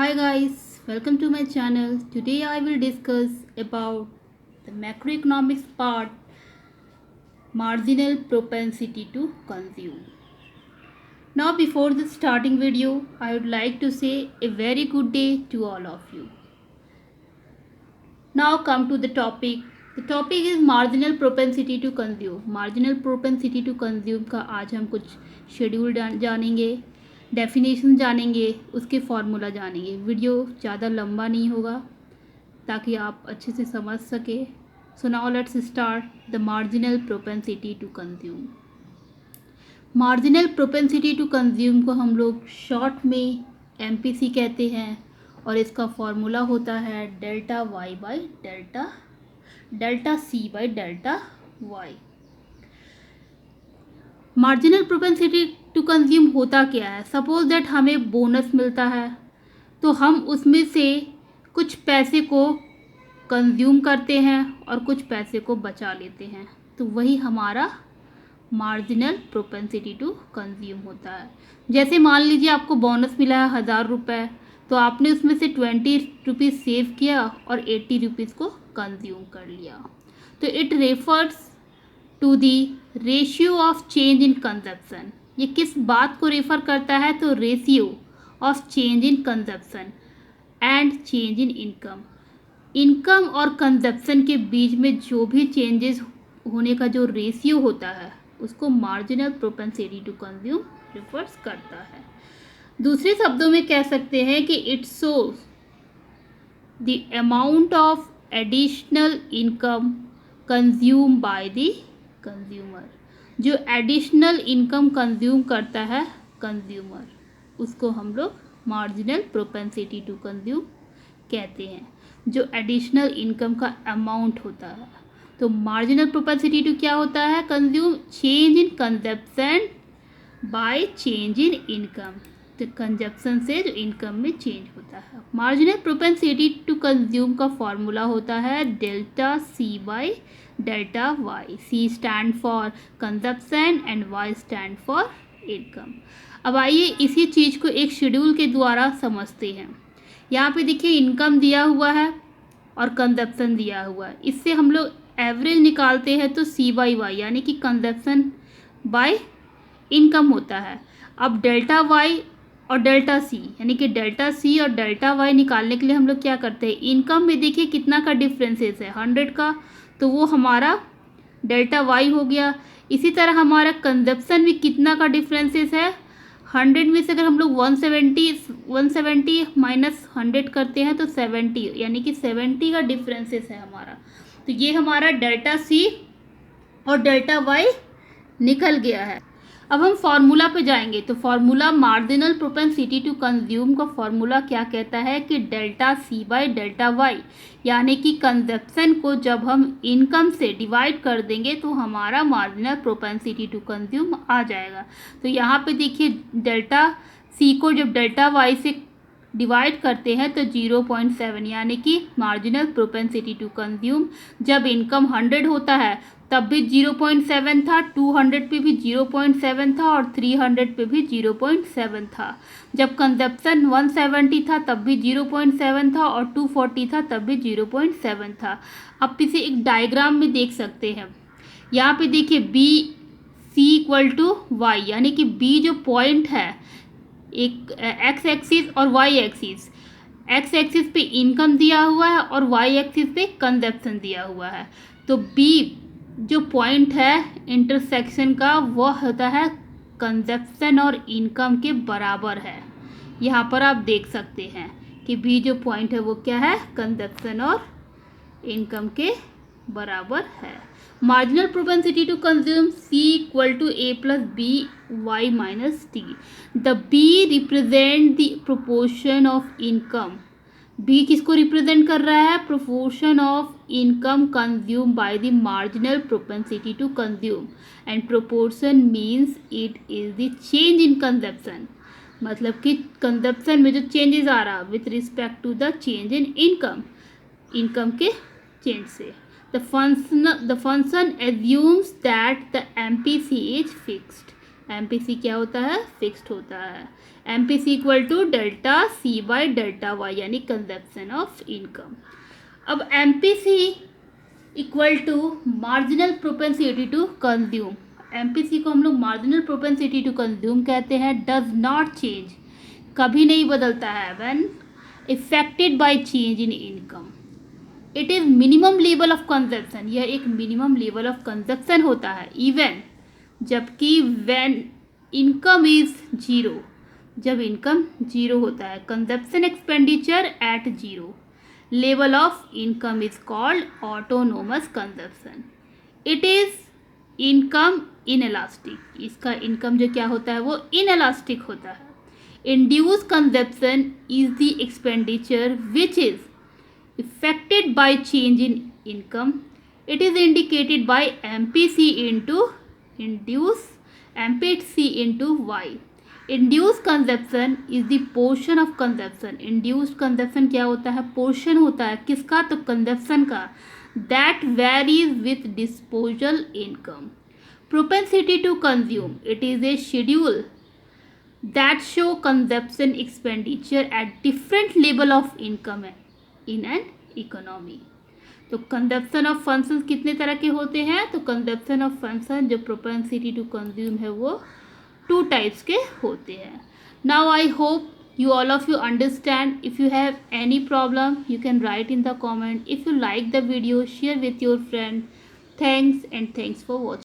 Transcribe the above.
Hi guys, welcome to my channel. Today I will discuss about the macroeconomics part, marginal propensity to consume. Now before the starting video, I would like to say a very good day to all of you. Now come to the topic. The topic is marginal propensity to consume. Marginal propensity to consume का आज हम कुछ schedule जानेंगे, definition जानेंगे, उसके formula जानेंगे. Video ज़्यादा लंबा नहीं होगा ताकि आप अच्छे से समझ सके. So now let's start the marginal propensity to consume. Marginal propensity to consume को हम लोग शॉर्ट में MPC कहते हैं और इसका फॉर्मूला होता है delta Y by delta C by delta Y. Marginal propensity to consume होता क्या है? सपोज दैट हमें बोनस मिलता है तो हम उसमें से कुछ पैसे को कंज्यूम करते हैं और कुछ पैसे को बचा लेते हैं, तो वही हमारा मार्जिनल प्रोपेंसिटी टू कंज्यूम होता है. जैसे मान लीजिए आपको बोनस मिला है 1000 रुपये, तो आपने उसमें से 20 रुपीज़ सेव किया और 80 रुपीज़ को कंज्यूम कर लिया. तो it refers to the ratio of change in consumption. ये किस बात को रेफर करता है? तो ratio of change in consumption and change in income. Income और कंजप्शन के बीच में जो भी चेंजेस होने का जो रेशियो होता है उसको marginal propensity to consume refers करता है. दूसरे शब्दों में कह सकते हैं कि it shows the amount of additional income consume by the consumer. जो एडिशनल इनकम कंज्यूम करता है कंज्यूमर, उसको हम लोग मार्जिनल प्रोपेंसिटी टू कंज्यूम कहते हैं. जो एडिशनल इनकम का अमाउंट होता है, तो मार्जिनल प्रोपेंसिटी टू क्या होता है? Consume change in consumption by change in income. तो कंजप्शन से जो इनकम में चेंज होता है. मार्जिनल प्रोपेंसिटी टू कंज्यूम का फॉर्मूला होता है delta C by delta Y. C stand for consumption and Y stand for income. अब आइए इसी चीज़ को एक शेड्यूल के द्वारा समझते हैं. यहाँ पे देखिए इनकम दिया हुआ है और कंजप्शन दिया हुआ है. इससे हम लोग एवरेज निकालते हैं तो सी बाई वाई यानी कि कंजप्शन बाय इनकम होता है. अब डेल्टा वाई और डेल्टा सी यानी कि डेल्टा सी और डेल्टा वाई निकालने के लिए हम लोग क्या करते हैं? इनकम में देखिए कितना का डिफरेंसेस है, 100 का, तो वो हमारा डेल्टा वाई हो गया. इसी तरह हमारा कंजप्शन में कितना का डिफरेंसेस है? 100 में से अगर हम लोग 170 माइनस 100 करते हैं तो 70 यानी कि 70 का डिफरेंसेस है हमारा. तो ये हमारा डेल्टा सी और डेल्टा वाई निकल गया है. अब हम फार्मूला पे जाएंगे. तो formula marginal propensity to consume का फार्मूला क्या कहता है कि delta C by delta Y यानी कि कंजप्शन को जब हम इनकम से डिवाइड कर देंगे तो हमारा मार्जिनल प्रोपेंसिटी टू कंज्यूम आ जाएगा. तो यहाँ पे देखिए डेल्टा सी को जब डेल्टा वाई से डिवाइड करते हैं तो 0.7 यानी कि मार्जिनल प्रोपेंसिटी टू कंज्यूम. जब इनकम 100 होता है तब भी 0.7 था, 200 पे भी 0.7 था और 300 पे भी 0.7 था. जब कंजप्शन 170 था तब भी 0.7 था और 240 था तब भी 0.7 था. अब इसे एक डायग्राम में देख सकते हैं. यहाँ पे देखिए B C equal to Y यानी कि बी जो पॉइंट है, एक एक्स एक्सिस और वाई एक्सिस. एक्स एक्सिस पे इनकम दिया हुआ है और वाई एक्सिस पे कंजप्शन दिया हुआ है. तो बी जो पॉइंट है इंटरसेक्शन का वो होता है कंजप्शन और इनकम के बराबर है. यहाँ पर आप देख सकते हैं कि बी जो पॉइंट है वो क्या है? कंजप्शन और इनकम के बराबर है. Marginal propensity to consume C equal to A plus B Y minus T. The B represent the proportion of income. B किसको रिप्रेजेंट कर रहा है? Proportion of income consume by the marginal propensity to consume and proportion means it is the change in consumption. मतलब कि consumption में जो changes आ रहा with respect to the change in income, income के चेंज से. The function assumes that the MPC is fixed. MPC क्या होता है, फिक्स्ड होता है। MPC equal to delta C by delta Y यानी कंजप्शन ऑफ इनकम। अब MPC equal to marginal propensity to consume. MPC को हम लोग मार्जिनल प्रोपेंसिटी टू कंज्यूम कहते हैं। डज नॉट चेंज, कभी नहीं बदलता है। When affected by change in income, it is minimum level of consumption, यह एक मिनिमम लेवल ऑफ कंजप्शन होता है। इवन, जबकि व्हेन इनकम इज जीरो, जब इनकम जीरो होता है। Consumption expenditure at zero level of income is called autonomous consumption. It is income inelastic, इसका income जो क्या होता है वो इनएलास्टिक होता है। Induce consumption is the expenditure which is affected by change in income. It is indicated by MPC into Y. Induced consumption is the portion of consumption. Induced consumption क्या होता है, portion होता है किसका, तो consumption का, that varies with disposal income. Propensity to consume, it is a schedule that show consumption expenditure at different level of income in an economy. तो consumption of function कितने तरह के होते हैं, तो कंजप्शन ऑफ फंक्शन जो propensity to consume है वो 2 टाइप्स के होते हैं। Now I hope you all of you understand. If you have any problem, you can write in the comment. If you like the video, share with your friend. Thanks and thanks for watching.